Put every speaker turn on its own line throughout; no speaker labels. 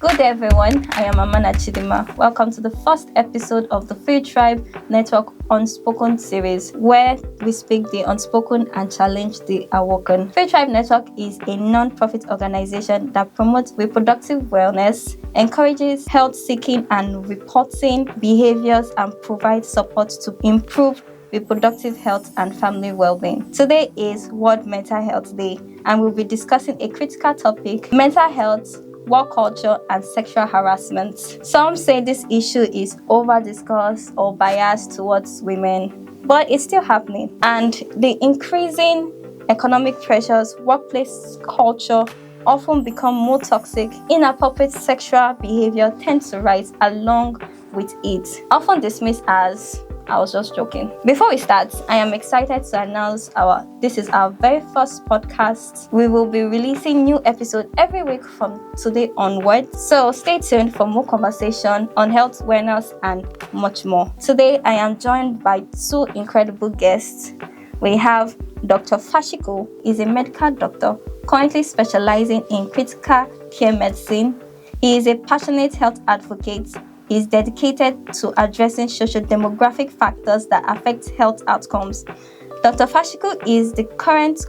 Good day, everyone. I am Amana Chidima. Welcome to the first episode of the Free Tribe Network Unspoken series, where we speak the unspoken and challenge the awoken. Free Tribe Network is a non-profit organization that promotes reproductive wellness, encourages health-seeking and reporting behaviors, and provides support to improve reproductive health and family well-being. Today is World Mental Health Day, and we'll be discussing a critical topic: mental health, work culture, and sexual harassment. Some say this issue is over-discussed or biased towards women, but it's still happening. And the increasing economic pressures, workplace culture often become more toxic. Inappropriate sexual behavior tends to rise along with it, often dismissed as "I was just joking." Before we start, I am excited to announce this is our very first podcast. We will be releasing new episodes every week from today onward. So stay tuned for more conversation on health, wellness, and much more. Today, I am joined by two incredible guests. We have Dr. Fashiko. Is a medical doctor currently specializing in critical care medicine. He is a passionate health advocate. He is dedicated to addressing socio-demographic factors that affect health outcomes. Dr. Fashiko is the current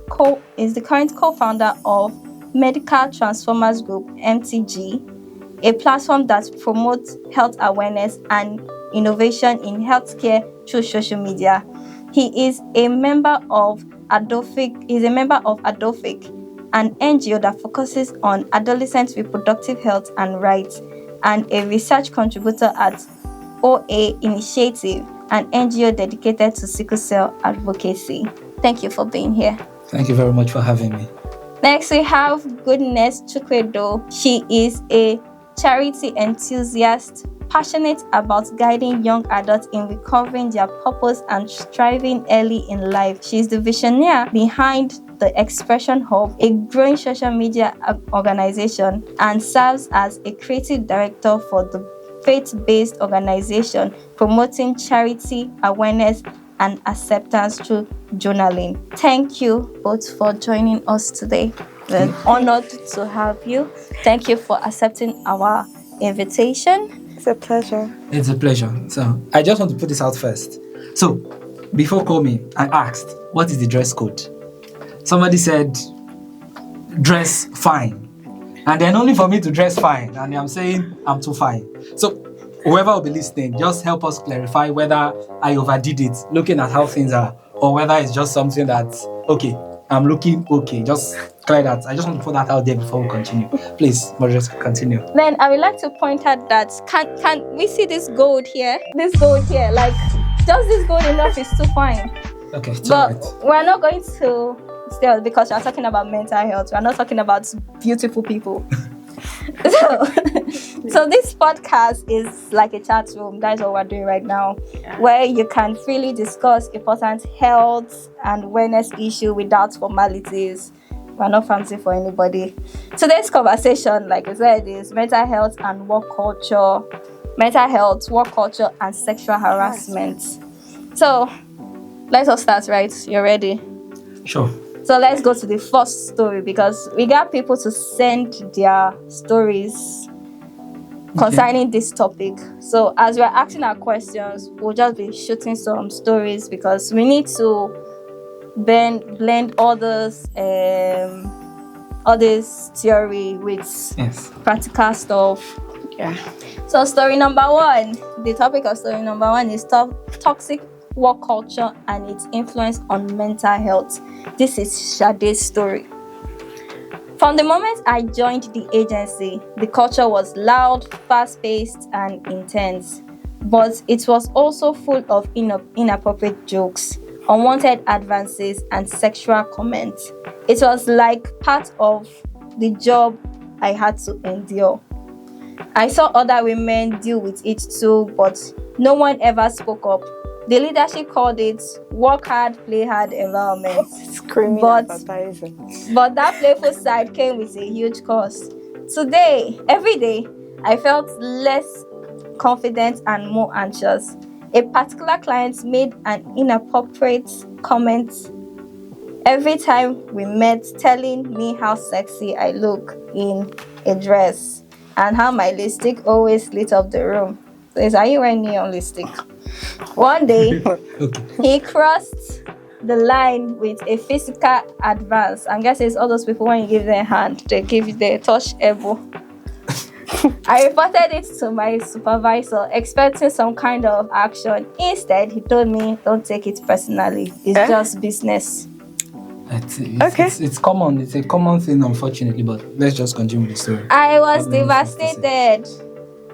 co-founder of Medical Transformers Group (MTG), a platform that promotes health awareness and innovation in healthcare through social media. He is a member of Adolphic, an NGO that focuses on adolescent reproductive health and rights, and a research contributor at OA Initiative, an NGO dedicated to sickle cell advocacy. Thank you for being here.
Thank you very much for having me.
Next, we have Goodness Chukwedo. She is a charity enthusiast, passionate about guiding young adults in recovering their purpose and striving early in life. She is the visionary behind the Expression Hub, a growing social media organization, and serves as a creative director for the faith-based organization promoting charity, awareness, and acceptance through journaling. Thank you both for joining us today. We're honored to have you. Thank you for accepting our invitation.
It's a pleasure.
It's a pleasure. So I just want to put this out first. So before coming, I asked, what is the dress code? Somebody said, dress fine. And then only for me to dress fine. And I'm saying I'm too fine. So whoever will be listening, just help us clarify whether I overdid it, looking at how things are, or whether it's just something that's okay. I'm looking okay. Just clear that. I just want to put that out there before we continue. Please, moderators, continue.
Then I would like to point out that can we see this gold here? This gold here, like just this gold enough is too fine.
Okay, it's
but
all right.
We're not going to still, because we're talking about mental health. We're not talking about beautiful people. So this podcast is like a chat room. That's what we're doing right now, where you can freely discuss important health and wellness issue without formalities. We're not fancy for anybody. Today's conversation, like I said, is mental health and work culture. Mental health, work culture, and sexual harassment. So let us start, right? You ready?
Sure.
So let's go to the first story, because we got people to send their stories concerning this topic. So as we're asking our questions, we'll just be shooting some stories, because we need to blend all this theory with practical stuff.
Yeah.
So story number one. The topic of story number one is toxic work culture and its influence on mental health. This is Sade's story. From the moment I joined the agency, the culture was loud, fast-paced, and intense. But it was also full of inappropriate jokes, unwanted advances, and sexual comments. It was like part of the job I had to endure. I saw other women deal with it too, but no one ever spoke up. The leadership called it work hard, play hard environment.
Screaming advertising.
But that playful side came with a huge cost. Today, every day, I felt less confident and more anxious. A particular client made an inappropriate comment every time we met, telling me how sexy I look in a dress. and how my lipstick always lit up the room. So he said, are you wearing neon lipstick? One day, he crossed the line with a physical advance. I'm guessing it's all those people when you give them a hand, they give you the touch elbow. I reported it to my supervisor, expecting some kind of action. Instead, he told me, don't take it personally. It's just business.
It's common. It's a common thing, unfortunately, but let's just continue with the story.
I was devastated.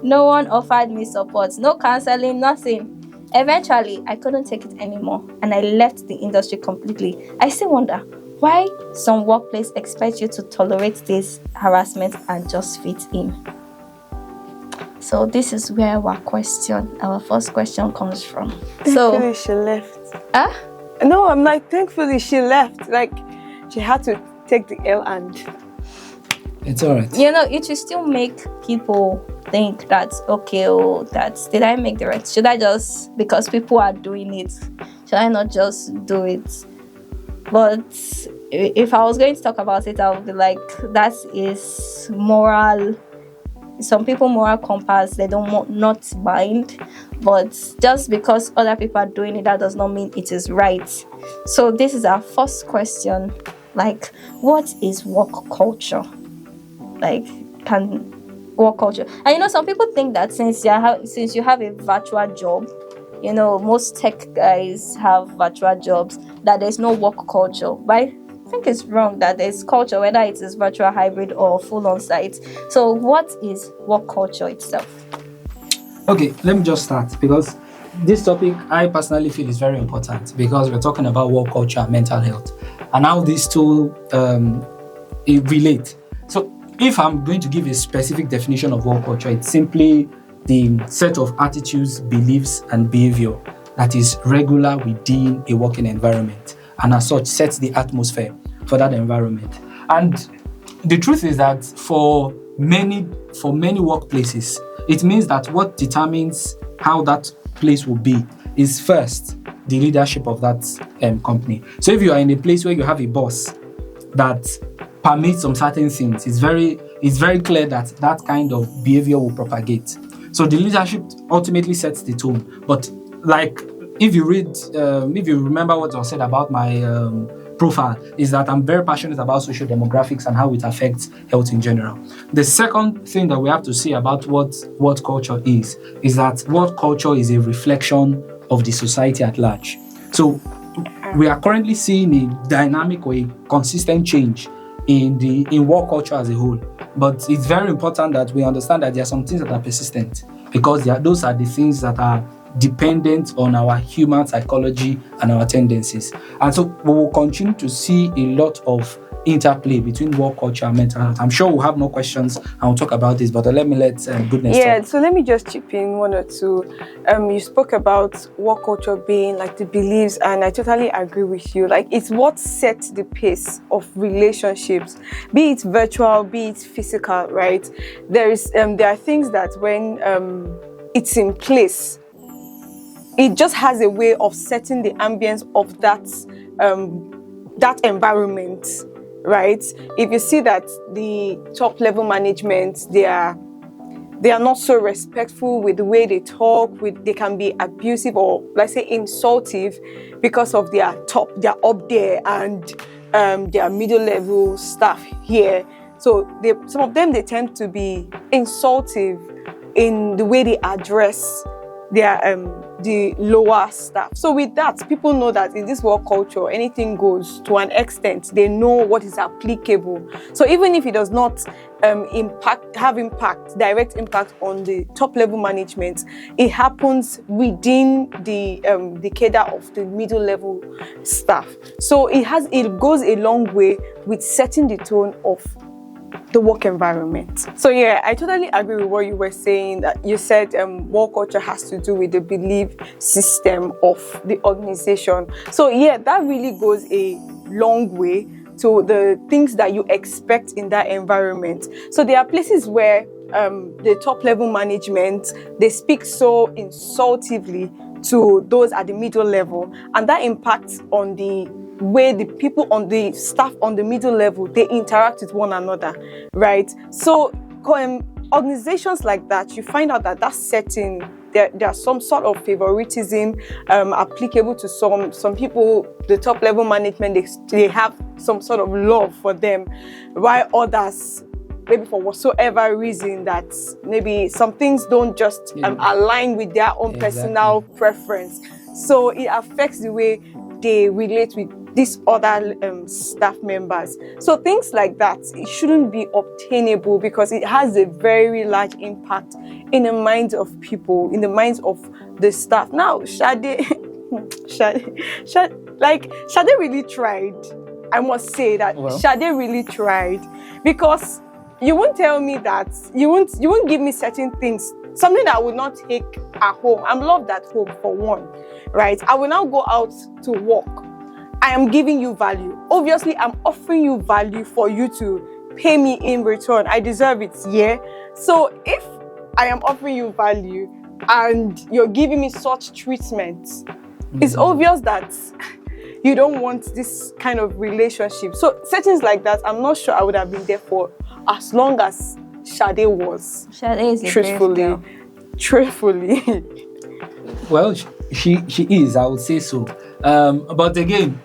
No one offered me support, no counseling, nothing. Eventually, I couldn't take it anymore, and I left the industry completely. I still wonder why some workplace expect you to tolerate this harassment and just fit in. So this is where our first question comes from.
Thankfully, she left. No, I'm like, thankfully she left. Like, she had to take the L and...
It's alright.
You know, it will still make people think that, okay, did I make the right? Should I just, because people are doing it, should I not just do it? But if I was going to talk about it, I would be like, that is moral. Some people moral compass, they don't not bind, but just because other people are doing it, that does not mean it is right. So this is our first question, like, what is work culture? Like, can work culture, and you know, some people think that since you have a virtual job, you know, most tech guys have virtual jobs, that there's no work culture. But I think it's wrong that there's culture, whether it is virtual, hybrid, or full on site. So what is work culture itself?
Okay, let me just start, because this topic I personally feel is very important, because we're talking about work culture and mental health and how these two relate. So if I'm going to give a specific definition of work culture, it's simply the set of attitudes, beliefs, and behavior that is regular within a working environment, and as such sets the atmosphere for that environment. And the truth is that for many workplaces, it means that what determines how that place will be is first the leadership of that company. So if you are in a place where you have a boss that permits some certain things, it's very clear that that kind of behavior will propagate. So the leadership ultimately sets the tone. But like, if you remember what was said about my profile, is that I'm very passionate about social demographics and how it affects health in general. The second thing that we have to say about what culture is that what culture is a reflection of the society at large. So we are currently seeing a dynamic or a consistent change in work culture as a whole. But it's very important that we understand that there are some things that are persistent, because those are the things that are dependent on our human psychology and our tendencies. And so we will continue to see a lot of interplay between work culture and mental health. I'm sure we'll have more questions and we'll talk about this, but let Goodness talk.
So let me just chip in one or two. You spoke about work culture being like the beliefs, and I totally agree with you. Like, it's what sets the pace of relationships, be it virtual, be it physical, right? There are things that when it's in place, it just has a way of setting the ambience of that environment, right? If you see that the top level management, they are not so respectful with the way they talk, they can be abusive or, let's say, insultive because of they're up there, and their middle level staff here. So some of them, they tend to be insultive in the way they address the lower staff. So with that, people know that in this work culture, anything goes to an extent. They know what is applicable. So even if it does not have direct impact on the top level management, it happens within the cadre of the middle level staff. So it goes a long way with setting the tone of the work environment. So yeah, I totally agree with what you were saying, that you said work culture has to do with the belief system of the organization. So yeah, that really goes a long way to the things that you expect in that environment. So there are places where the top level management, they speak so insultively to those at the middle level, and that impacts on the way the people on the staff on the middle level, they interact with one another, right? So organizations like that, you find out that setting, there's some sort of favoritism applicable to some people. The top level management, they have some sort of love for them, while others, maybe for whatsoever reason, that maybe some things don't just align with their own personal preference. So it affects the way they relate with these other staff members. So things like that, it shouldn't be obtainable, because it has a very large impact in the minds of people, in the minds of the staff. Now, Shade really tried. I must say that Shade really tried, because you won't tell me that, you won't give me certain things, something that I would not take at home. I'm loved at home, for one, right? I will now go out to work. I am giving you value. Obviously, I'm offering you value for you to pay me in return. I deserve it, yeah? So if I am offering you value and you're giving me such treatment, it's obvious that you don't want this kind of relationship. So settings like that, I'm not sure I would have been there for as long as Shade was.
Shade is a
truthfully.
Well, she is, I would say so. But again,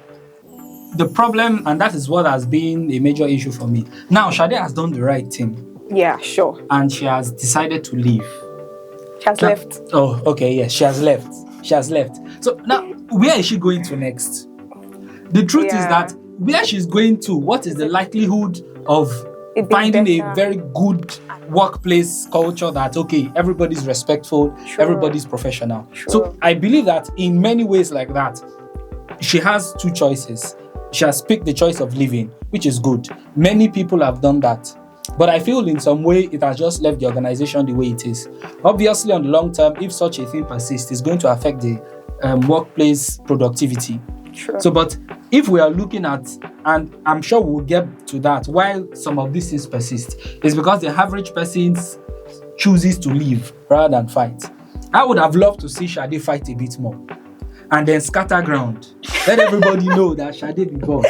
the problem, and that is what has been a major issue for me. Now, Shade has done the right thing.
Yeah, sure.
And she has decided to leave.
She has left.
Oh, okay, yes, she has left. So now, where is she going to next? The truth is that where she's going to, what is the likelihood of finding a very good workplace culture that, okay, everybody's respectful, everybody's professional. So I believe that in many ways like that, she has two choices. She has picked the choice of leaving, which is good. Many people have done that. But I feel in some way it has just left the organization the way it is. Obviously, on the long term, if such a thing persists, it's going to affect the workplace productivity. So, but if we are looking at, and I'm sure we'll get to that, while some of these things persist, is because the average person chooses to leave rather than fight. I would have loved to see Shade fight a bit more and then scatter ground. Let everybody know that Shade be gone.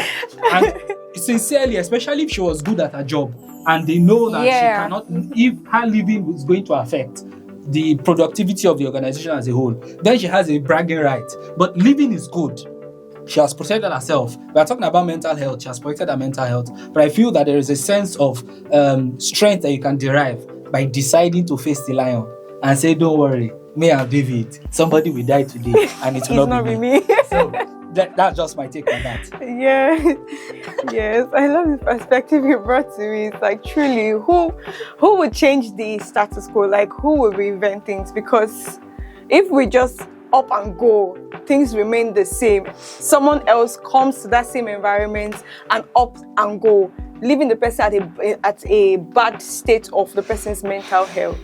And sincerely, especially if she was good at her job and they know that she cannot, if her leaving is going to affect the productivity of the organization as a whole, then she has a bragging right. But leaving is good. She has protected herself. We are talking about mental health. She has protected her mental health. But I feel that there is a sense of strength that you can derive by deciding to face the lion and say, don't worry, me and David, somebody will die today and it will not be me. So that's just my take on that.
Yes, I love the perspective you brought to me. It's like, truly, who would change the status quo? Like, who would reinvent things? Because if we just up and go, things remain the same. Someone else comes to that same environment and up and go, leaving the person at a bad state of the person's mental health.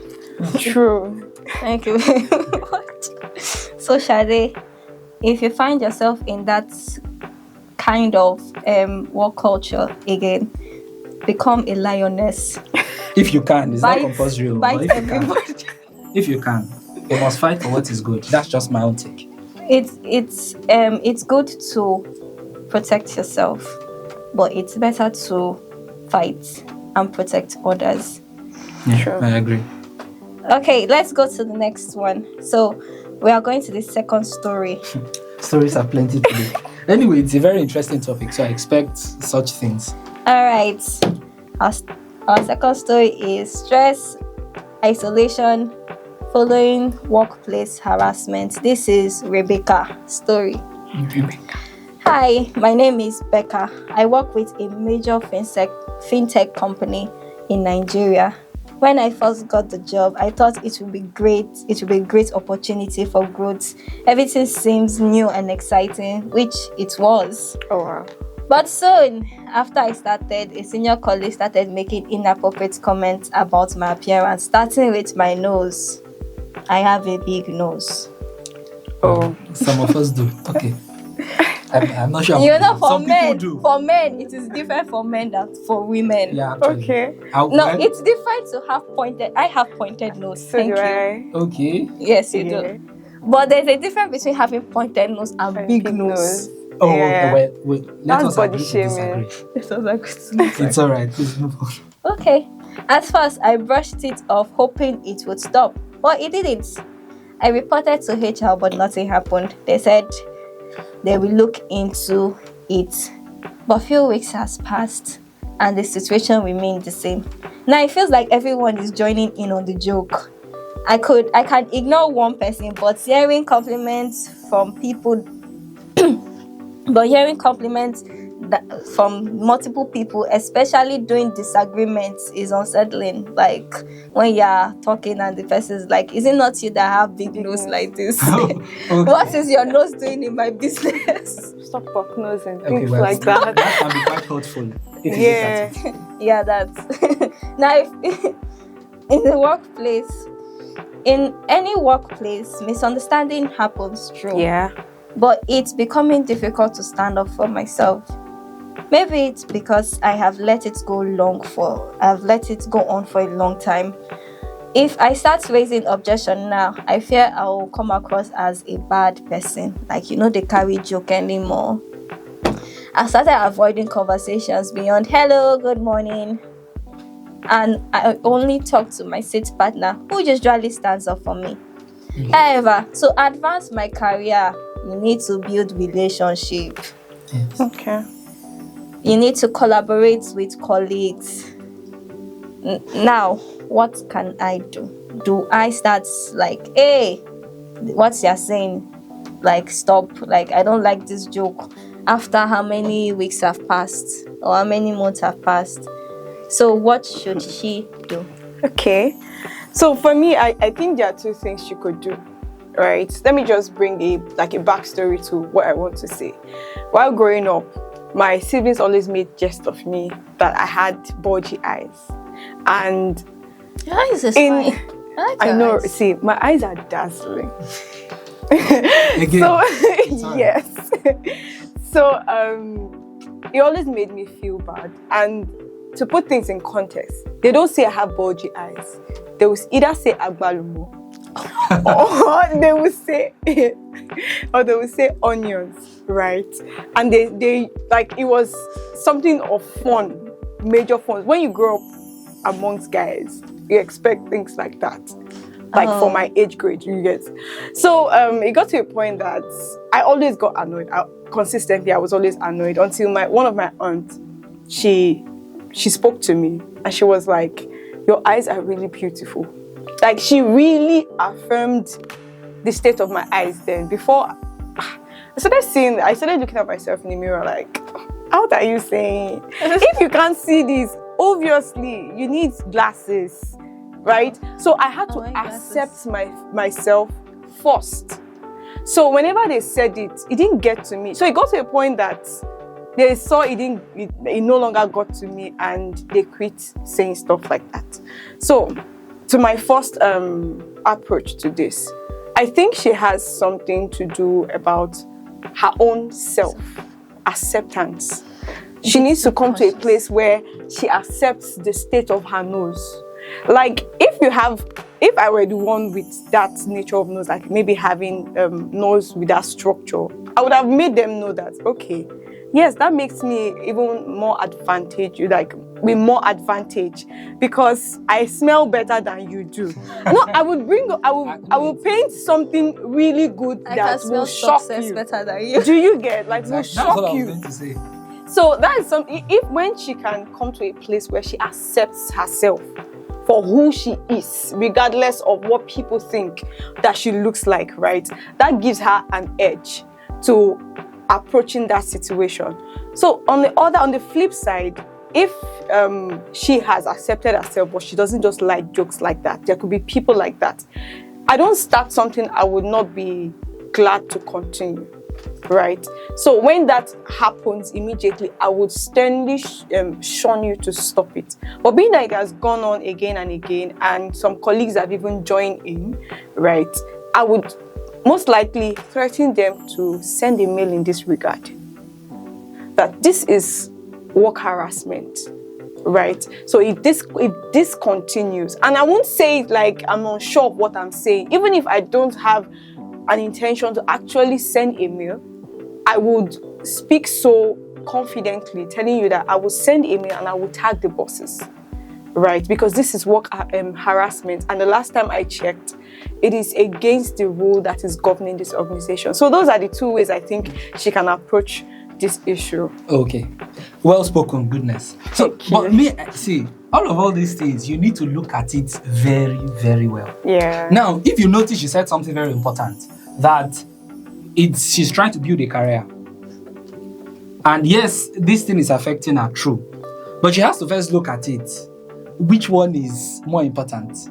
True.
Thank you very much. So, Shade, if you find yourself in that kind of work culture again, become a lioness.
If you can, it's not compulsory.
Bite everybody.
If you can, you must fight for what is good. That's just my own take.
It's good to protect yourself, but it's better to fight and protect others.
Yeah, sure. I agree.
Okay, let's go to the next one. So we are going to the second story.
Stories are plenty today. Anyway, it's a very interesting topic, so I expect such things.
All right. Our second story is stress, isolation, following workplace harassment. This is Rebecca's story.
Rebecca.
Hi, my name is Becca. I work with a major fintech company in Nigeria. When I first got the job, I thought it would be great. It would be a great opportunity for growth. Everything seems new and exciting, which it was.
Oh, wow.
But soon, after I started, a senior colleague started making inappropriate comments about my appearance, starting with my nose. I have a big nose.
Oh, some of us do. Okay. I'm not sure.
You know, for
some
men,
people do.
For men, it is different for men than for women.
Yeah, actually.
Okay.
No, it's different to have pointed. I have pointed nose.
So
Thank
do
you.
I.
Okay.
Yes, you do. But there's a difference between having pointed nose and big nose.
Oh,
Yeah.
wait. Let
That's
us
body
agree to
shaming.
disagree. It's all right. Please move on.
Okay. At first, I brushed it off, hoping it would stop, but it didn't. I reported to HR, but nothing happened. They said they will look into it. But a few weeks has passed, and the situation remained the same. Now it feels like everyone is joining in on the joke. I can ignore one person, but hearing compliments from people from multiple people, especially during disagreements, is unsettling. Like when you're talking and the person's like, is it not you that have big nose like this?
Okay.
What is your nose doing in my business?
Stop buck nose and
Okay,
things
well,
like that.
That can be quite hurtful. If you
Yeah.
look at it.
Yeah, that's now if, in the workplace, in any workplace, misunderstanding happens, true.
Yeah.
But it's becoming difficult to stand up for myself. Maybe it's because I've let it go on for a long time. If I start raising objection now, I fear I will come across as a bad person. Like, they carry joke anymore. I started avoiding conversations beyond hello, good morning. And I only talk to my seat partner, who usually stands up for me. However, to advance my career, you need to build relationship.
Yes.
Okay.
You need to collaborate with colleagues. Now, what can I do? Do I start like, hey, what you're saying? Like, stop. Like, I don't like this joke. After how many weeks have passed or how many months have passed? So what should she do?
Okay. So for me, I think there are two things she could do. Right. Let me just bring a backstory to what I want to say. While growing up, my siblings always made jest of me that I had bulgy eyes. And
Your eyes is fine.
I know,
eyes.
see, my eyes are dazzling.
Again.
So
Sorry.
yes. So it always made me feel bad. And to put things in context, they don't say I have bulgy eyes. They will either say agbalumo or they will say onions, right? And they like, it was something of fun, major fun. When you grow up amongst guys, you expect things like that. Like for my age grade, you get. So it got to a point that I always got annoyed. Consistently, I was always annoyed until one of my aunts, she spoke to me and she was like, your eyes are really beautiful. Like, she really affirmed the state of my eyes then. Before I started looking at myself in the mirror like, what are you saying? If you can't see this, obviously you need glasses, right? So I had to accept myself first. So whenever they said it didn't get to me. So it got to a point that they saw it no longer got to me, and they quit saying stuff like that. So to my first approach to this, I think she has something to do about her own self-acceptance. She needs to come to a place where she accepts the state of her nose. Like, if I were the one with that nature of nose, like maybe having nose with that structure, I would have made them know that, okay, yes, that makes me even more advantage, like with more advantage, because I smell better than you do. No, I will paint something really good that will shock you.
Better than you.
Do you get? Like, will
That's what I
shock
was
you.
going to say.
So that is something. When she can come to a place where she accepts herself for who she is, regardless of what people think that she looks like, right? That gives her an edge to approaching that situation. So on the flip side, if she has accepted herself, but she doesn't just like jokes like that, there could be people like that. I don't start something I would not be glad to continue, right? So when that happens immediately, I would sternly shun you to stop it. But being that it has gone on again and again, and some colleagues have even joined in, right, I would most likely threaten them to send a mail in this regard, that this is work harassment, right? So if this continues, and I won't say it like I'm unsure of what I'm saying, even if I don't have an intention to actually send a mail, I would speak so confidently, telling you that I will send a mail and I will tag the bosses. right? Because this is work harassment, and the last time I checked, it is against the rule that is governing this organization. So those are the two ways I think she can approach this issue.
Okay, well spoken. Goodness. So, but me, see, all these things, you need to look at it very, very well.
Yeah.
Now, if you notice, she said something very important, that she's trying to build a career. And yes, this thing is affecting her, true. But she has to first look at it. Which one is more important?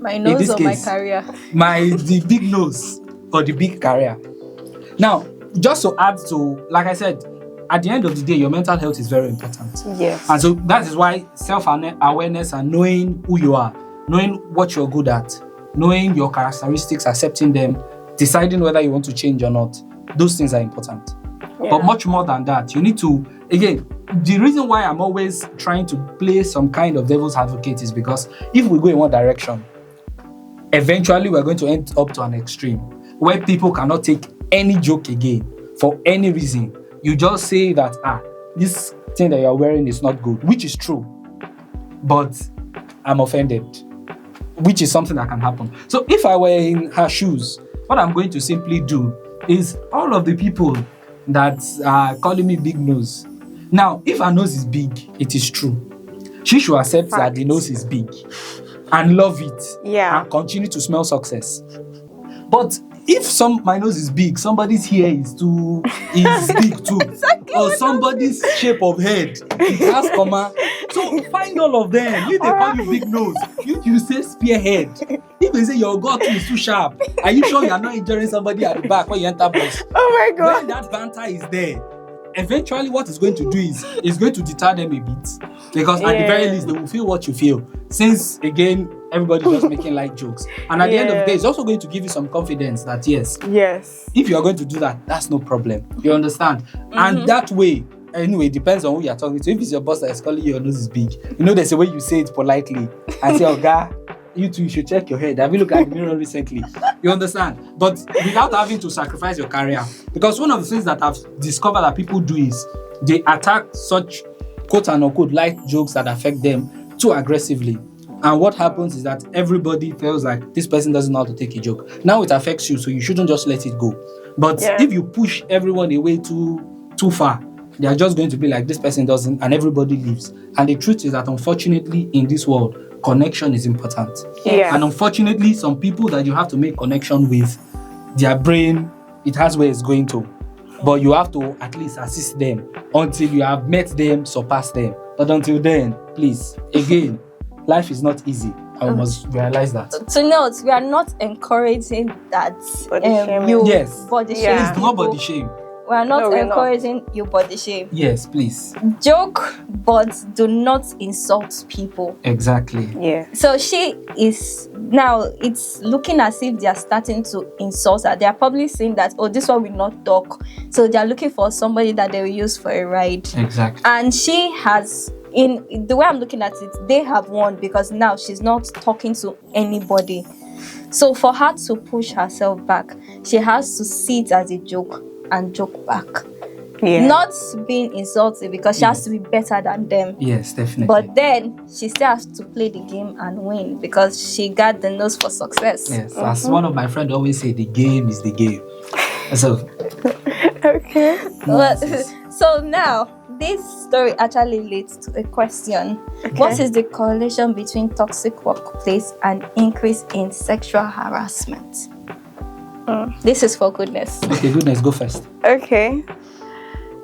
My nose or
case,
my career?
The big nose or the big career. Now, just to add to, like I said, at the end of the day, your mental health is very important.
Yes.
And so that is why self-awareness and knowing who you are, knowing what you're good at, knowing your characteristics, accepting them, deciding whether you want to change or not, those things are important.
Yeah.
But much more than that, you need to, again, the reason why I'm always trying to play some kind of devil's advocate is because if we go in one direction, eventually we're going to end up to an extreme where people cannot take any joke again for any reason. You just say that, this thing that you're wearing is not good, which is true, but I'm offended, which is something that can happen. So if I were in her shoes, what I'm going to simply do is all of the people that are calling me big nose. Now, if her nose is big, it is true. She should accept that the nose is big and love it.
Yeah.
And continue to smell success. But if my nose is big, somebody's hair is big too. Exactly. Or somebody's shape of head, it has comma. So find all of them. If they call you big nose, you say spearhead. If they say your gut is too sharp, are you sure you are not injuring somebody at the back when you enter bus?
Oh my God.
When that banter is there, eventually what it's going to do is going to deter them a bit. Because at the very least, they will feel what you feel. Since, again, everybody's just making light jokes. And at the end of the day, it's also going to give you some confidence that, yes, if you are going to do that, that's no problem. You understand? Mm-hmm. And that way, anyway, it depends on who you're talking to. If it's your boss that is calling you, your nose is big. There's a way you say it politely. And say, oh, God, you too, you should check your head. Have you looked at the mirror recently? You understand? But without having to sacrifice your career. Because one of the things that I've discovered that people do is they attack such quote unquote light jokes that affect them too aggressively. And what happens is that everybody feels like this person doesn't know how to take a joke. Now it affects you, so you shouldn't just let it go. But if you push everyone away too far, they are just going to be like, this person doesn't, and everybody leaves. And the truth is that unfortunately in this world, connection is important.
Yeah.
And unfortunately, some people that you have to make connection with, their brain, it has where it's going to. But you have to at least assist them until you have met them, surpass them. But until then, please, again, life is not easy. I must realize that.
To note, we are not encouraging that
body shaming.
you
Yes.
body shame.
Yeah.
It's not body shame.
We are not
we're
encouraging you body shame.
Yes, please.
Joke, but do not insult people.
Exactly.
Yeah.
So she is now, it's looking as if they are starting to insult her. They are probably saying that, oh, this one will not talk. So they are looking for somebody that they will use for a ride.
Exactly.
And she has, in the way I'm looking at it, they have won because now she's not talking to anybody. So for her to push herself back, she has to see it as a joke and joke back.
Yeah.
Not being insulted because she has to be better than them.
Yes, definitely.
But then she still has to play the game and win because she got the nose for success.
Yes, as one of my friends always say, the game is the game. So,
Okay.
But, so now, this story actually leads to a question.
Okay.
What is the correlation between toxic workplace and increase in sexual harassment? This is for goodness.
okay, goodness, go first.
Okay.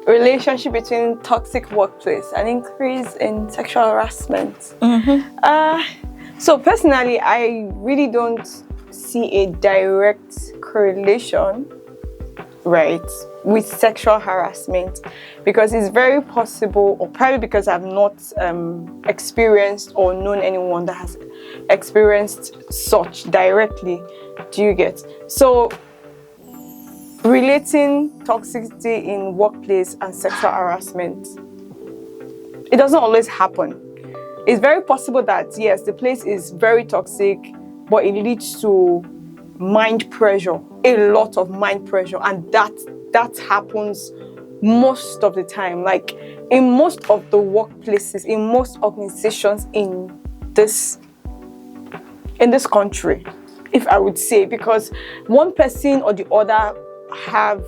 Relationship between toxic workplace and increase in sexual harassment. So personally, I really don't see a direct correlation, right, with sexual harassment, because it's very possible, or probably because I've not experienced or known anyone that has experienced such directly. Do you get? So relating toxicity in workplace and sexual harassment, it doesn't always happen. It's very possible that, yes, the place is very toxic, but it leads to mind pressure, a lot of mind pressure, and that happens most of the time. Like in most of the workplaces, in most organizations in this country, if I would say, because one person or the other have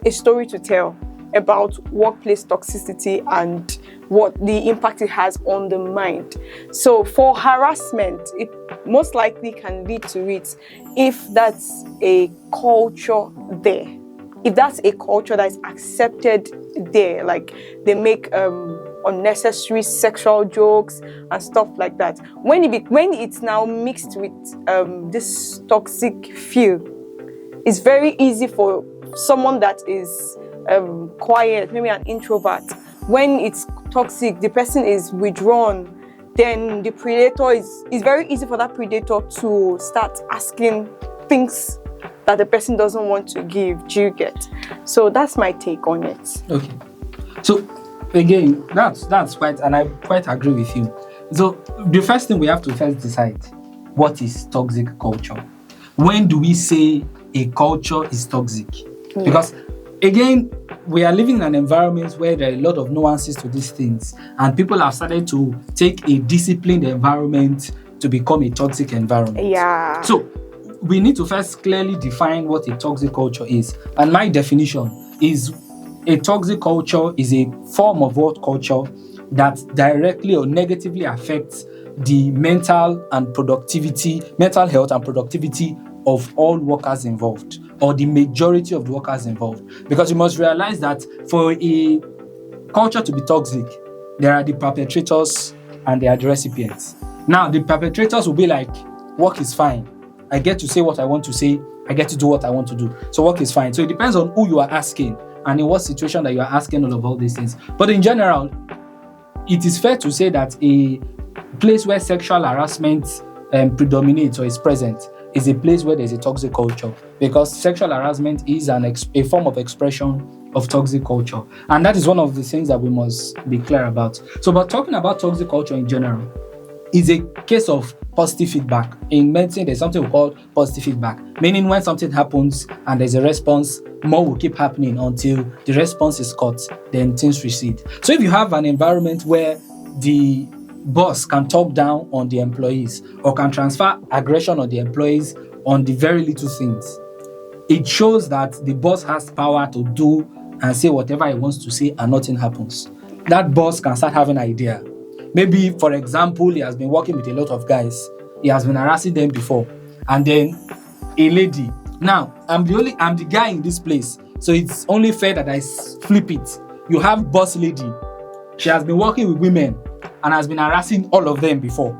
a story to tell about workplace toxicity and what the impact it has on the mind. So for harassment, it most likely can lead to it if that's a culture there. If that's a culture that is accepted there, like they make unnecessary sexual jokes and stuff like that. When it's now mixed with this toxic feel, it's very easy for someone that is quiet, maybe an introvert. When it's toxic, the person is withdrawn, then the predator is very easy for that predator to start asking things that the person doesn't want to give. Do you get? So that's my take on it.
Okay. So again, that's quite, and I quite agree with you. So the first thing we have to first decide, what is toxic culture? When do we say a culture is toxic?
Yeah.
Because again, we are living in an environment where there are a lot of nuances to these things, and people have started to take a disciplined environment to become a toxic environment.
Yeah.
So we need to first clearly define what a toxic culture is. And my definition is a toxic culture is a form of work culture that directly or negatively affects the mental health and productivity of all workers involved, or the majority of the workers involved. Because you must realize that for a culture to be toxic, there are the perpetrators and there are the recipients. Now, the perpetrators will be like, work is fine. I get to say what I want to say. I get to do what I want to do. So work is fine. So it depends on who you are asking and in what situation that you are asking all of all these things. But in general, it is fair to say that a place where sexual harassment predominates or is present is a place where there's a toxic culture, because sexual harassment is a form of expression of toxic culture. And that is one of the things that we must be clear about. So, but talking about toxic culture in general is a case of positive feedback. In medicine, there's something we call positive feedback, meaning when something happens and there's a response, more will keep happening until the response is cut, then things recede. So if you have an environment where the boss can talk down on the employees or can transfer aggression on the employees on the very little things, it shows that the boss has power to do and say whatever he wants to say and nothing happens. That boss can start having an idea. Maybe, for example, he has been working with a lot of guys. He has been harassing them before. And then a lady. Now, I'm the guy in this place. So it's only fair that I flip it. You have boss lady. She has been working with women and has been harassing all of them before.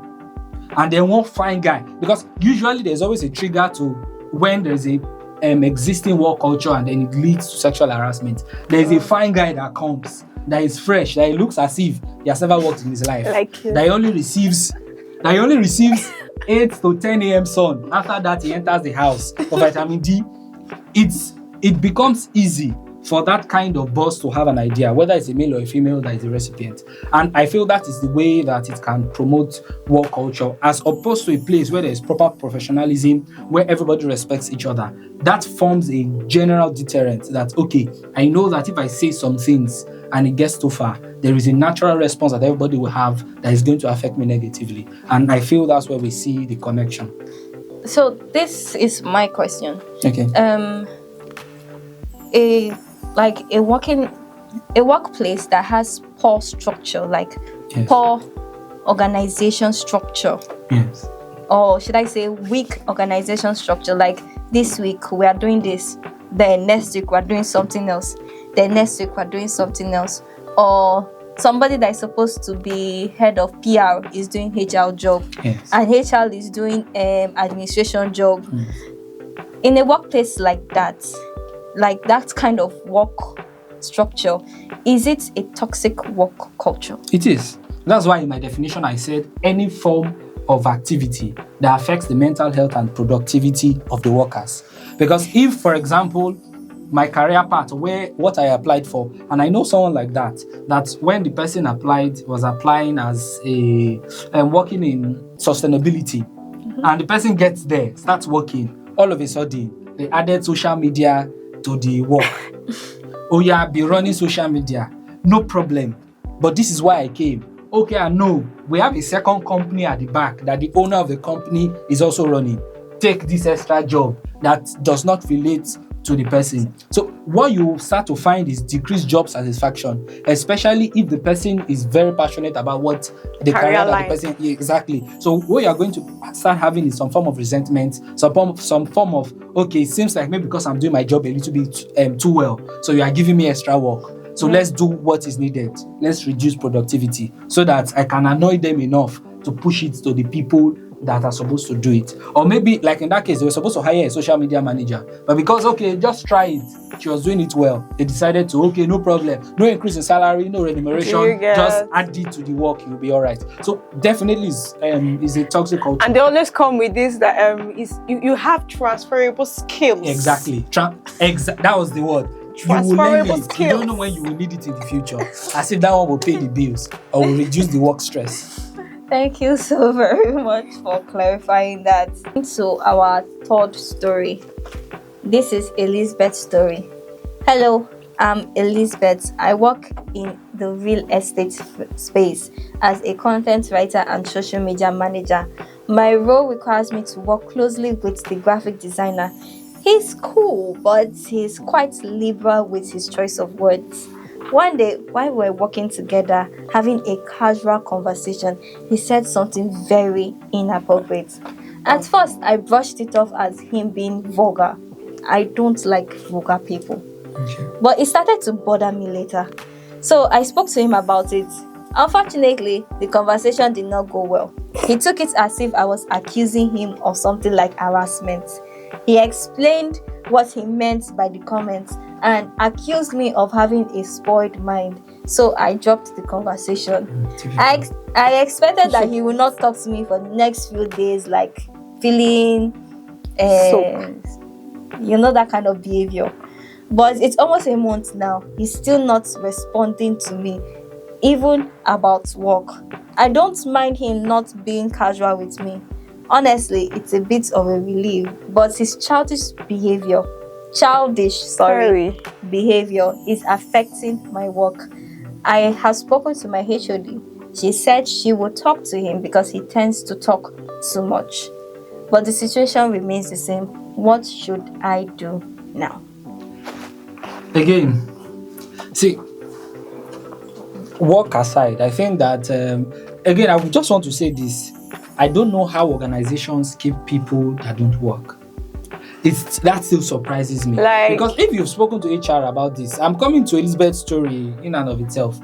And then one fine guy. Because usually there's always a trigger to when there's a existing work culture and then it leads to sexual harassment. There's a fine guy that comes, that is fresh, that he looks as if he has never worked in his life. That he only receives 8 to 10 a.m. sun. After that, he enters the house for vitamin D. It becomes easy for that kind of boss to have an idea, whether it's a male or a female that is the recipient. And I feel that is the way that it can promote work culture, as opposed to a place where there is proper professionalism, where everybody respects each other. That forms a general deterrent that, okay, I know that if I say some things and it gets too far, there is a natural response that everybody will have that is going to affect me negatively. And I feel that's where we see the connection.
So this is my question.
Okay.
A workplace that has poor structure, like
Yes.
poor organization structure,
Yes.
or should I say weak organization structure, like this week we are doing this, then next week we're doing something else, then next week we're doing something else, or somebody that is supposed to be head of PR is doing HR job,
Yes.
and HR is doing administration job. In a workplace like that kind of work structure, is it a toxic work culture?
It is. That's why in my definition I said any form of activity that affects the mental health and productivity of the workers. Because if, for example, my career path, where what I applied for, and I know someone like that when the person was applying as working in sustainability, and the person gets there, starts working, all of a sudden they added social media to the work. Oh yeah, be running social media, no problem. But this is why I came. okay, I know we have a second company at the back that the owner of the company is also running. Take this extra job that does not relate to the person. So what you start to find is decreased job satisfaction, especially if the person is very passionate about what the career that the person exactly. So what you are going to start having is some form of resentment, some form of okay, it seems like maybe because I'm doing my job a little bit too well, so you are giving me extra work. So let's do what is needed. Let's reduce productivity so that I can annoy them enough to push it to the people that are supposed to do it. Or maybe, like in that case, they were supposed to hire a social media manager. But because, okay, just try it, she was doing it well, they decided to, okay, no problem. No increase in salary, no remuneration. Just add it to the work, you'll be all right. So definitely is a toxic culture.
And they always come with this that you have transferable skills.
Exactly. That was the word. You will learn it. You don't know when you will need it in the future. As if that one will pay the bills or will reduce the work stress.
Thank you so very much for clarifying that. So our third story. This is Elizabeth's story. Hello, I'm Elizabeth. I work in the real estate space as a content writer and social media manager. My role requires me to work closely with the graphic designer. He's cool, but he's quite liberal with his choice of words. One day, while we were working together, having a casual conversation, he said something very inappropriate. At first, I brushed it off as him being vulgar. I don't like vulgar people. Okay. But it started to bother me later. So I spoke to him about it. Unfortunately, the conversation did not go well. He took it as if I was accusing him of something like harassment. He explained what he meant by the comments and accused me of having a spoiled mind. So I dropped the conversation. I expected that he would not talk to me for the next few days, like feeling, that kind of behavior. But it's almost a month now. He's still not responding to me, even about work. I don't mind him not being casual with me. Honestly, it's a bit of a relief, but his childish behavior is affecting my work. I have spoken to my HOD. She said she will talk to him because he tends to talk too much. But the situation remains the same. What should I do now?
Again, see, work aside, I think that, again, I would just want to say this. I don't know how organizations keep people that don't work. That still surprises me. Because if you've spoken to HR about this, I'm coming to Elizabeth's story in and of itself.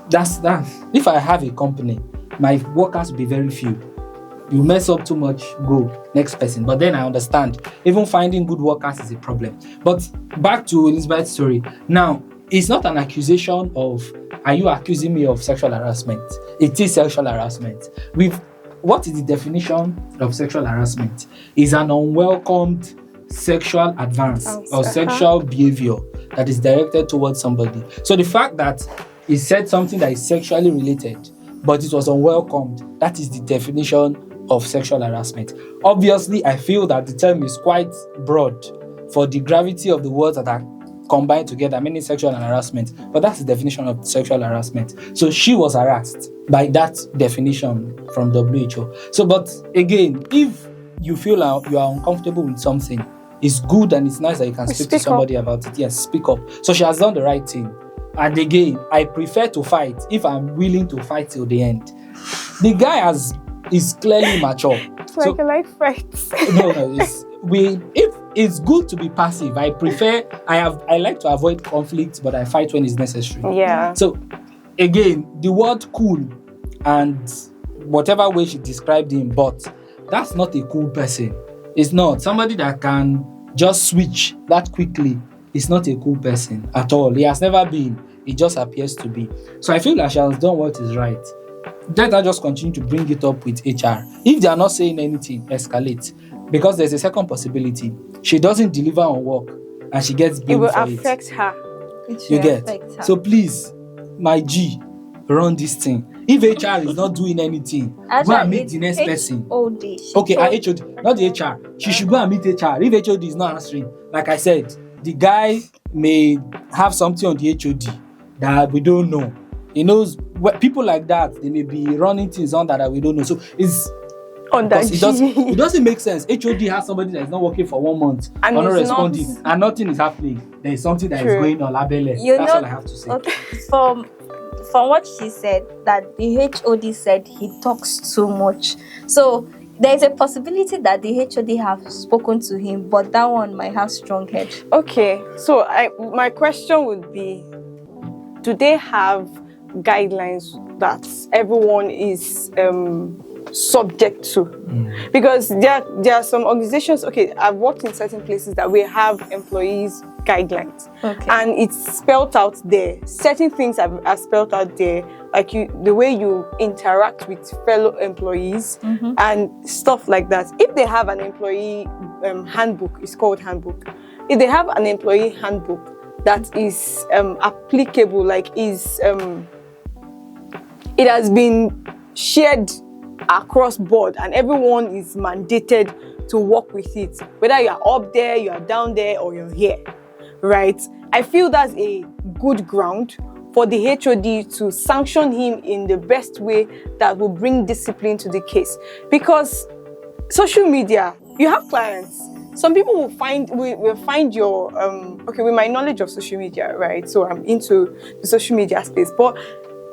That's that. If I have a company, my workers will be very few. You mess up too much, go, next person. But then I understand, even finding good workers is a problem. But back to Elizabeth's story. Now, it's not an accusation of, are you accusing me of sexual harassment? It is sexual harassment. What is the definition of sexual harassment? Is an unwelcomed sexual advance or sexual behavior that is directed towards somebody. So the fact that he said something that is sexually related, but it was unwelcomed, that is the definition of sexual harassment. Obviously, I feel that the term is quite broad for the gravity of the words that are combined together, meaning sexual and harassment. But that's the definition of sexual harassment. So she was harassed by that definition from WHO. So, but again, if you feel you are uncomfortable with something, it's good and it's nice that you can speak to somebody about it. Yes, speak up. So she has done the right thing. And again, I prefer to fight if I'm willing to fight till the end. The guy is clearly mature.
It's like a life fight.
No, if it's good to be passive. I like to avoid conflict, but I fight when it's necessary.
Yeah.
So again, the word cool and whatever way she described him, but that's not a cool person. It's not. Somebody that can just switch that quickly is not a cool person at all. He has never been. He just appears to be. So I feel that she has done what is right. Let her just continue to bring it up with HR. If they are not saying anything, escalate. Because there's a second possibility. She doesn't deliver on work and she gets blamed for it.
It will affect her.
You get? So please, my G, run this thing. If HR is not doing anything, go and meet the next person. Okay, HOD, not the HR. She should go and meet HR. If HOD is not answering, like I said, the guy may have something on the HOD that we don't know. He knows people like that, they may be running things on that we don't know. So it's
On that
it doesn't make sense. HOD has somebody that is not working for 1 month
And
or not
it's not-
responding, and nothing is happening. There is something that is
True.
going on. Labele.
You
That's
know-
all I have to say.
Okay, from what she said, that the HOD said he talks too much. So there is a possibility that the HOD have spoken to him, but that one might have strong head.
Okay, so my question would be, do they have guidelines that everyone is subject to? Because there are some organizations, okay, I've worked in certain places that we have employees guidelines,
Okay.
and it's spelled out there. Certain things are spelled out there, like the way you interact with fellow employees and stuff like that. If they have an employee handbook, it's called handbook. If they have an employee handbook that is applicable, like it has been shared across board and everyone is mandated to work with it, whether you are up there, you are down there, or you're here, right? I feel that's a good ground for the HOD to sanction him in the best way that will bring discipline to the case. Because social media, you have clients. Some people will find your okay, with my knowledge of social media, right? So I'm into the social media space, but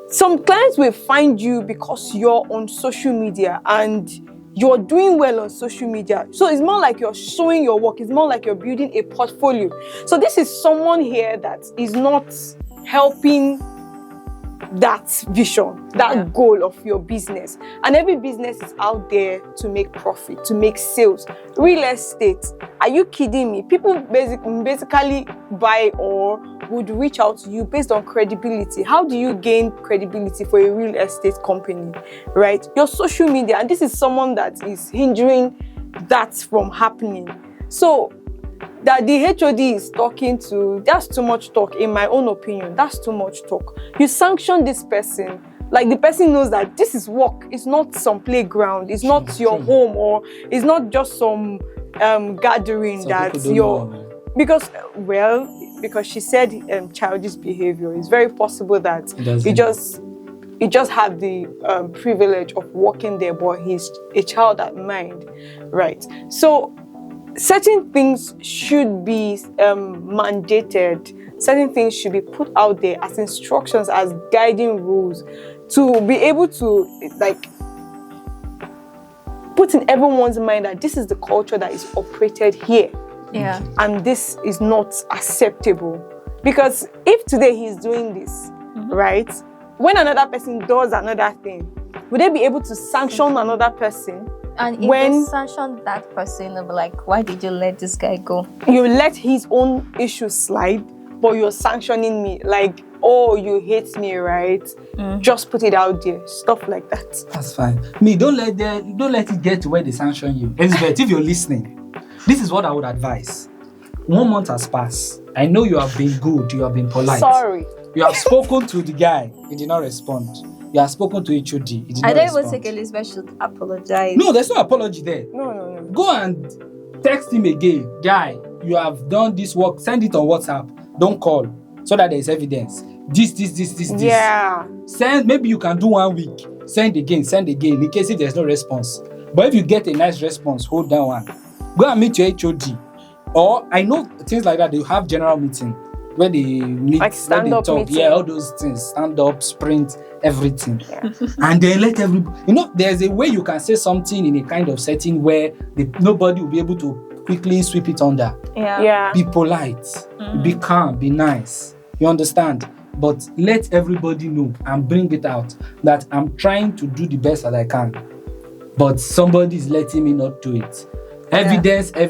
some clients will find you because you're on social media and you're doing well on social media. So it's more like you're showing your work. It's more like you're building a portfolio. So this is someone here that is not helping that vision, that goal of your business. And every business is out there to make profit, to make sales. Real estate, are you kidding me? People basically buy or would reach out to you based on credibility. How do you gain credibility for a real estate company, right? Your social media, and this is someone that is hindering that from happening. So that the HOD is talking to, that's too much talk, in my own opinion. That's too much talk. You sanction this person, like the person knows that this is work. It's not some playground. It's not your home, or it's not just some gathering that you're... Because she said childish behavior. It's very possible that he just had the privilege of working there, but he's a child at mind, right? So certain things should be mandated. Certain things should be put out there as instructions, as guiding rules, to be able to like put in everyone's mind that this is the culture that is operated here.
Yeah.
And this is not acceptable. Because if today he's doing this, right, when another person does another thing, would they be able to sanction another person?
And if they sanction that person, they'll be like, why did you let this guy go?
You let his own issues slide, but you're sanctioning me. Like, oh, you hate me, right? Just put it out there. Stuff like that.
That's fine. Don't let it get to where they sanction you. Elizabeth, if you're listening, this is what I would advise. 1 month has passed. I know you have been good, you have been polite.
Sorry.
You have spoken to the guy, he did not respond. You have spoken to HOD, he did not
I don't
respond.
even think Elizabeth should apologize.
No, there's no apology there.
No.
Go and text him again. Guy, you have done this work. Send it on WhatsApp. Don't call, so that there is evidence. This.
Yeah.
Maybe you can do 1 week. Send again, in case if there's no response. But if you get a nice response, hold that one. Go and meet your HOD. Or I know things like that, they have general meeting where they meet,
like stand-up
talk.
meeting.
Yeah, all those things. Stand up, sprint, everything.
Yeah.
And then let everybody, there's a way you can say something in a kind of setting where nobody will be able to quickly sweep it under.
Yeah.
Be polite, be calm, be nice. You understand? But let everybody know and bring it out that I'm trying to do the best that I can, but somebody is letting me not do it. Evidence.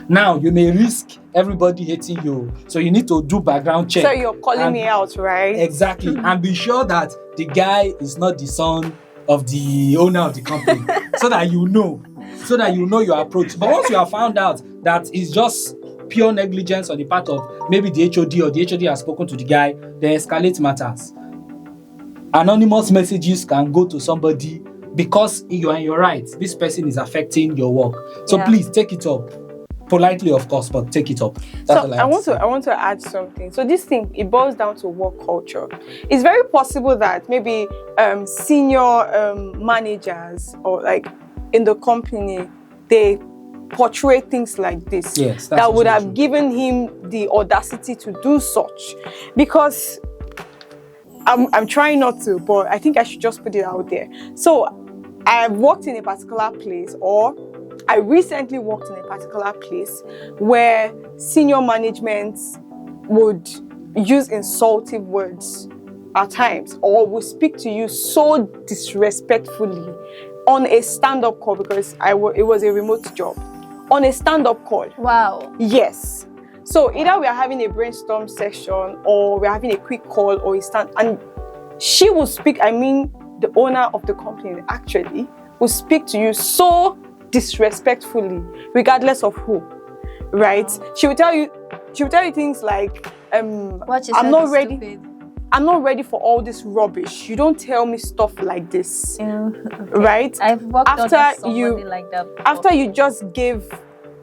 Now, you may risk everybody hating you, so you need to do background check.
So you're calling me out, right?
Exactly. And be sure that the guy is not the son of the owner of the company, so that you know your approach. But once you have found out that it's just pure negligence on the part of maybe the HOD, or the HOD has spoken to the guy, then escalate matters. Anonymous messages can go to somebody because you are in your right. This person is affecting your work. So please take it up. politely, of course, but take it up. That's
So
all
I
have
want
say.
to add something. So this thing, it boils down to work culture. It's very possible that maybe senior managers or like in the company, they portray things like this.
Yes, that's
that would
also
have
true.
given him the audacity to do such. Because I'm trying not to, but I think I should just put it out there. So I've worked in a particular place, or I recently worked in a particular place where senior management would use insultive words at times, or will speak to you so disrespectfully on a stand-up call, because it was a remote job. On a stand-up call.
Wow.
Yes. So either we are having a brainstorm session, or we're having a quick call, or and she will speak, the owner of the company actually will speak to you so disrespectfully, regardless of who, right?
Wow.
She will tell you things like,
What you
I'm
said
not
is
ready.
stupid.
I'm not ready for all this rubbish. You don't tell me stuff like this,
Okay.
right?
I've worked
After
under somebody
you-
like that before.
After you just gave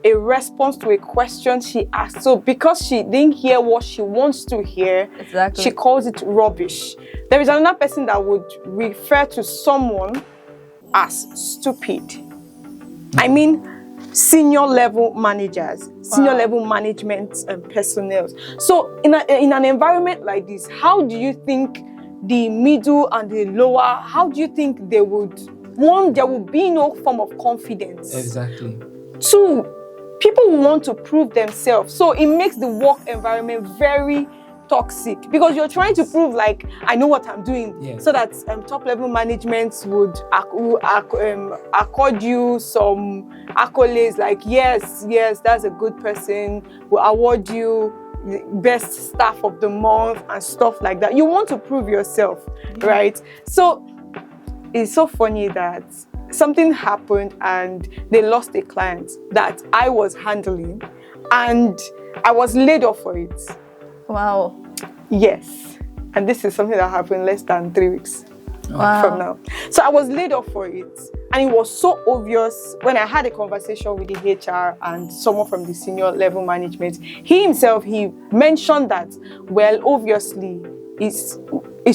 a response to a question she asked, so because she didn't hear what she wants to hear,
Exactly.
she calls it rubbish. There is another person that would refer to someone as stupid. Senior level managers, senior
Wow.
level management personnel. So in an environment like this, how do you think the middle and the lower, how do you think they would, one, there will be no form of confidence.
Exactly.
Two, people want to prove themselves. So it makes the work environment very toxic, because you're trying to prove like, I know what I'm doing,
Yes.
so that top level management would accord you some accolades like, yes, that's a good person, will award you the best staff of the month and stuff like that. You want to prove yourself, right? So it's so funny that something happened and they lost a client that I was handling, and I was laid off for it.
Wow.
Yes. And this is something that happened less than 3 weeks
Wow.
from now. So I was laid off for it. And it was so obvious when I had a conversation with the HR and someone from the senior level management. He himself, he mentioned that, well, obviously, it's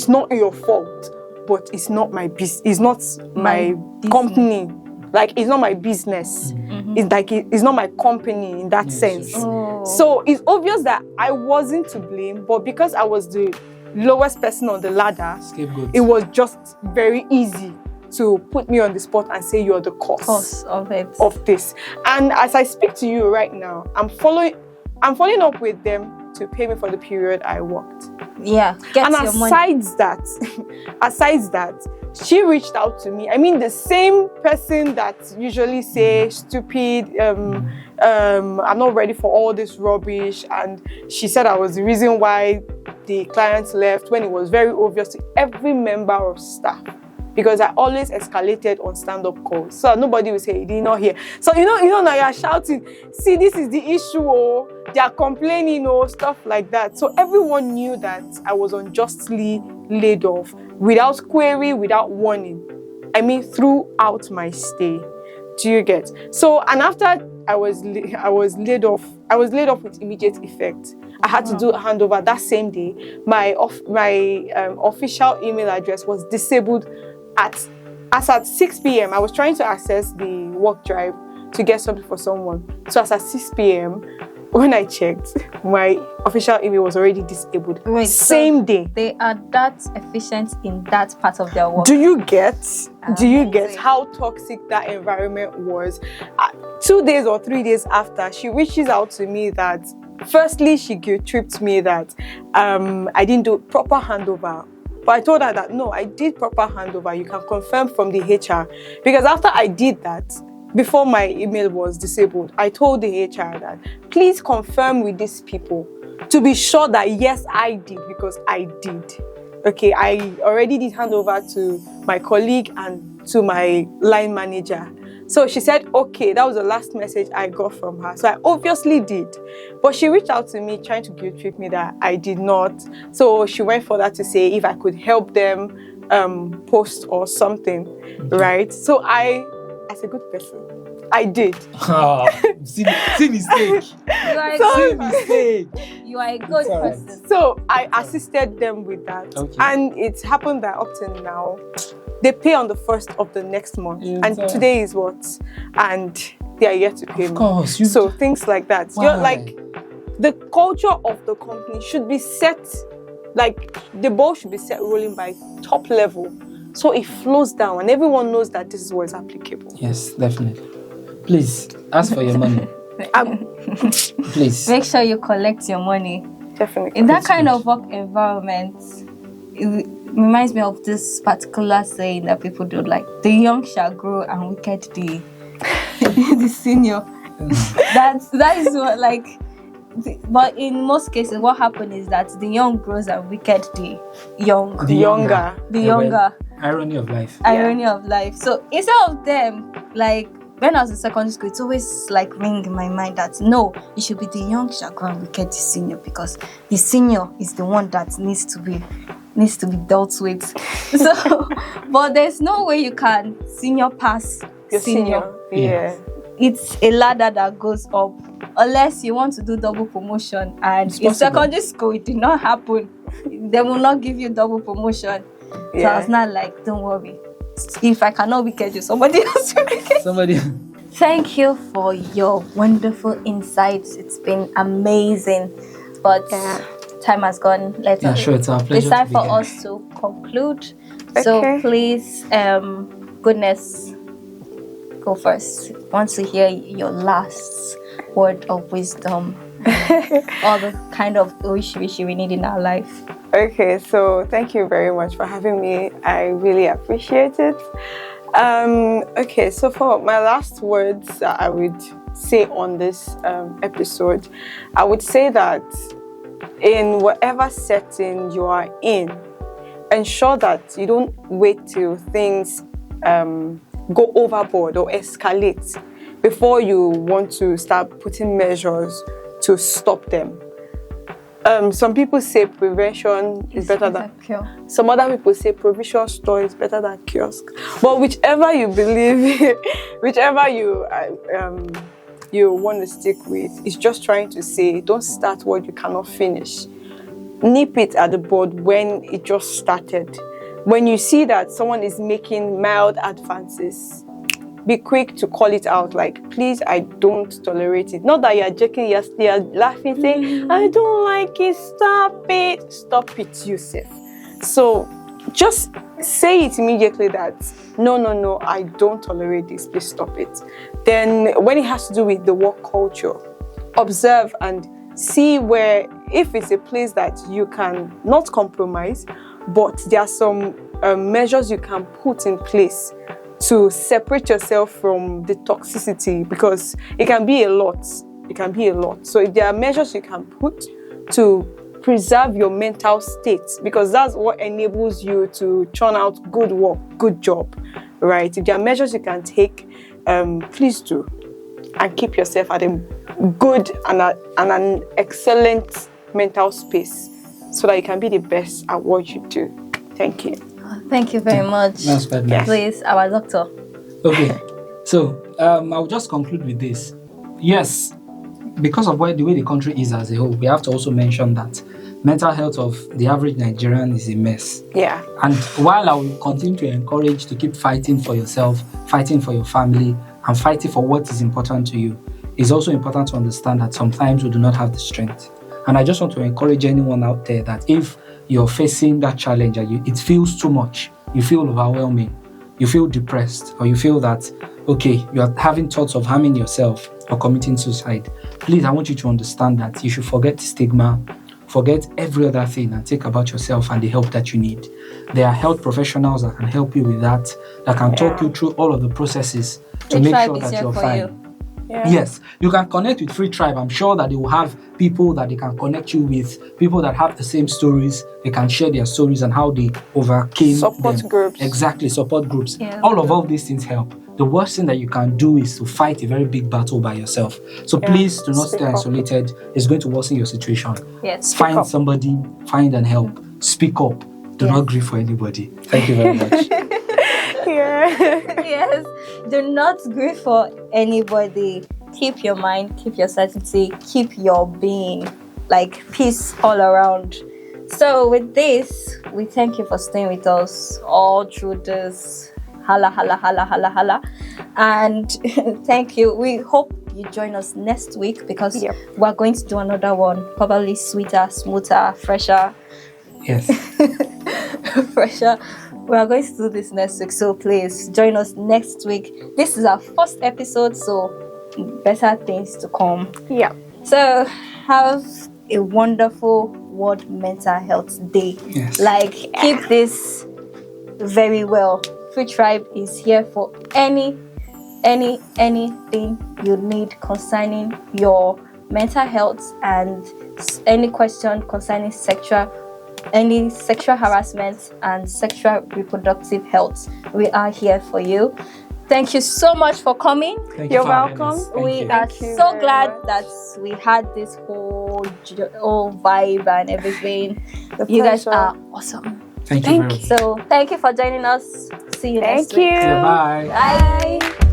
not your fault, but it's not my business. It's not my
business.
company. Like, it's not my business.
Mm-hmm.
It's like, it's not my company in that
Yes,
sense.
yes.
Oh.
So it's obvious that I wasn't to blame, but because I was the lowest person on the ladder,
Scapegoat.
it was just very easy to put me on the spot and say you're the cause
of it.
of this. And as I speak to you right now, I'm following up with them to pay me for the period I worked.
Yeah. Get
And
your money.
aside that, she reached out to me. The same person that usually say stupid, I'm not ready for all this rubbish, and she said I was the reason why the clients left, when it was very obvious to every member of staff, because I always escalated on stand-up calls, so nobody will say, "You did not hear." So you know now you're shouting, "See, this is the issue, oh, they are complaining, oh," stuff like that. So everyone knew that I was unjustly laid off, without query, without warning. Throughout my stay. Do you get? So, and after I was laid off with immediate effect. I had to do a handover that same day. My official email address was disabled at 6 p.m. I was trying to access the work drive to get something for someone. So as at 6 p.m., when I checked, my official email was already disabled.
Wait,
same
so
day.
They are that efficient in that part of their work.
Do you get
Amazing.
how toxic that environment was? 2 days or 3 days after, she reaches out to me that, firstly, she guilt-tripped me that I didn't do proper handover. But I told her that, no, I did proper handover. You can confirm from the HR. Because after I did that, before my email was disabled, I told the HR that, please confirm with these people to be sure that, yes, I did, because I did. Okay, I already did handover to my colleague and to my line manager. So she said, okay, that was the last message I got from her. So I obviously did. But she reached out to me trying to guilt-trip me that I did not. So she went further to say if I could help them post or something, right? So I, as a good person, I did.
See mistake.
You are a
See
good person.
mistake.
You are a good
all right.
person.
So I assisted them with that.
Okay.
And it's happened that up till now, they pay on the 1st of the next month.
Yes,
and
sir.
today is what? And they are yet to pay
Of
me.
course.
So things like that.
Why?
You're like, the culture of the company should be set, like the ball should be set rolling by top level. So it flows down and everyone knows that this is what is applicable.
Yes, definitely. Please, ask for your money. Please.
Make sure you collect your money.
Definitely.
In that
That's
kind
good.
of work environment, it reminds me of this particular saying that people do, like, the young shall grow and wicked the senior. That is what, like, but in most cases, what happens is that the young grows and wicked the young.
The younger.
The
Yeah, well,
younger.
irony of life.
Irony of life. So instead of them, like, when I was in secondary school, it's always like ring in my mind that no, it should be the young shall grow and wicked the senior, because the senior is the one that needs to be dealt with. So, but there's no way you can senior pass
Your
senior.
Yeah.
It's a ladder that goes up, unless you want to do double promotion, and
It's
in
possible.
secondary school it did not happen. They will not give you double promotion. So I was not like, don't worry, if I cannot wicked you, somebody else will wicked.
Somebody.
Thank you for your wonderful insights. It's been amazing, but time has gone.
Yeah, sure. It's our pleasure.
It's time
to be
for
here.
us to conclude. So
Okay.
please, goodness, go first. I want to hear your last word of wisdom. All the kind of wish we need in our life.
Okay, so thank you very much for having me. I really appreciate it. Okay, so for my last words that I would say on this episode, I would say that in whatever setting you are in, ensure that you don't wait till things go overboard or escalate before you want to start putting measures to stop them. Some people say prevention is better than
cure.
some other people say provision store is better than kiosk. But whichever you believe, whichever you want to stick with, is just trying to say, don't start what you cannot finish. Nip it at the bud when it just started. When you see that someone is making mild advances, be quick to call it out, like, please, I don't tolerate it. Not that you're joking, you're laughing, saying, I don't like it, stop it, Yusuf. So just say it immediately that, no, I don't tolerate this, please stop it. Then when it has to do with the work culture, observe and see where, if it's a place that you can not compromise, but there are some measures you can put in place to separate yourself from the toxicity, because it can be a lot. So if there are measures you can put to preserve your mental state, because that's what enables you to churn out good work, good job, right? If there are measures you can take, please do, and keep yourself at a good and an excellent mental space, so that you can be the best at what you do. Thank you.
Thank you very much.
That's quite nice.
Please, our doctor.
Okay, so I'll just conclude with this. Yes, because of the way the country is as a whole, we have to also mention that mental health of the average Nigerian is a mess.
Yeah.
And while I will continue to encourage to keep fighting for yourself, fighting for your family, and fighting for what is important to you, it's also important to understand that sometimes we do not have the strength. And I just want to encourage anyone out there that if you're facing that challenge and it feels too much, you feel overwhelming, you feel depressed, or you feel that, okay, you are having thoughts of harming yourself or committing suicide, please, I want you to understand that you should forget the stigma, forget every other thing, and think about yourself and the help that you need. There are health professionals that can help you with that can talk you through all of the processes to make sure that you're fine.
Yeah.
Yes, you can connect with Free Tribe. I'm sure that they will have people that they can connect you with, people that have the same stories. They can share their stories and how they overcame
Support
them.
groups.
Exactly, support groups.
Yeah.
All these things help. The worst thing that you can do is to fight a very big battle by yourself. So please do not
Speak
stay
up.
isolated. It's going to worsen your situation.
Yes.
Find
up.
somebody, find and help. Speak up. Do not grieve for anybody. Thank you very much.
here.
Yes, do not grieve for anybody. Keep your mind, keep your sanity, keep your being, like peace all around. So with this, we thank you for staying with us all through this hala hala hala hala hala, and thank you. We hope you join us next week because we're going to do another one, probably sweeter, smoother, fresher.
Yes.
Fresher. We are going to do this next week, so please join us next week. This is our first episode, so better things to come.
Yeah.
So have a wonderful World Mental Health Day.
Yes.
Like, keep this very well. Free Tribe is here for anything you need concerning your mental health and any question concerning any sexual harassment and sexual reproductive health. We are here for you. Thank you so much for coming.
You're welcome.
We are so glad that we had this whole vibe and everything. You guys are awesome.
Thank you very much.
So thank you for joining us. See you next week.
Thank you.
Bye.
Bye.